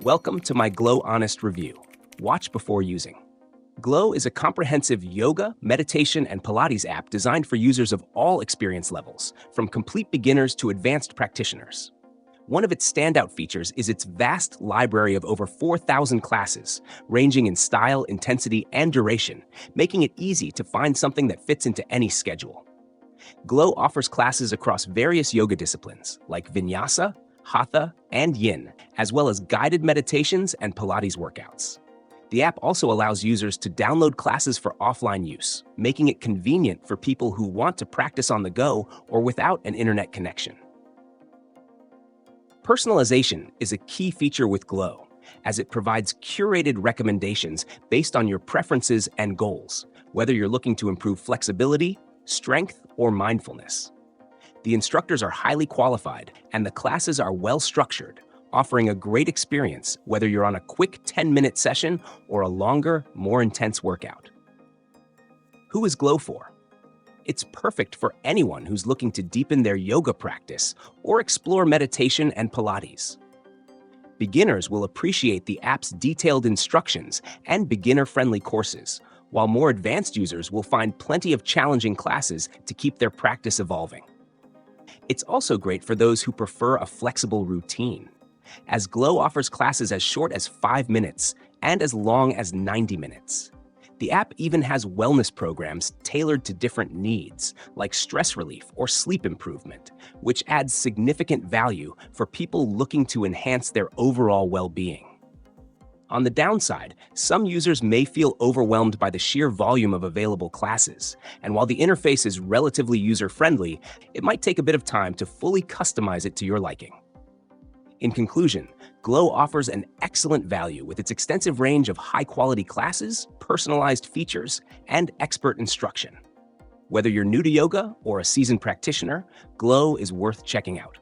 Welcome to my Glow Honest Review. Watch before using. Glow is a comprehensive yoga, meditation, and Pilates app designed for users of all experience levels, from complete beginners to advanced practitioners. One of its standout features is its vast library of over 4,000 classes, ranging in style, intensity, and duration, making it easy to find something that fits into any schedule. Glow offers classes across various yoga disciplines like Vinyasa, Hatha, and Yin, as well as guided meditations and Pilates workouts. The app also allows users to download classes for offline use, making it convenient for people who want to practice on the go or without an internet connection. Personalization is a key feature with Glow, as it provides curated recommendations based on your preferences and goals, whether you're looking to improve flexibility, strength, or mindfulness. The instructors are highly qualified, and the classes are well-structured, offering a great experience whether you're on a quick 10-minute session or a longer, more intense workout. Who is Glow for? It's perfect for anyone who's looking to deepen their yoga practice or explore meditation and Pilates. Beginners will appreciate the app's detailed instructions and beginner-friendly courses, while more advanced users will find plenty of challenging classes to keep their practice evolving. It's also great for those who prefer a flexible routine, as Glow offers classes as short as 5 minutes and as long as 90 minutes. The app even has wellness programs tailored to different needs, like stress relief or sleep improvement, which adds significant value for people looking to enhance their overall well-being. On the downside, some users may feel overwhelmed by the sheer volume of available classes, and while the interface is relatively user-friendly, it might take a bit of time to fully customize it to your liking. In conclusion, Glow offers an excellent value with its extensive range of high-quality classes, personalized features, and expert instruction. Whether you're new to yoga or a seasoned practitioner, Glow is worth checking out.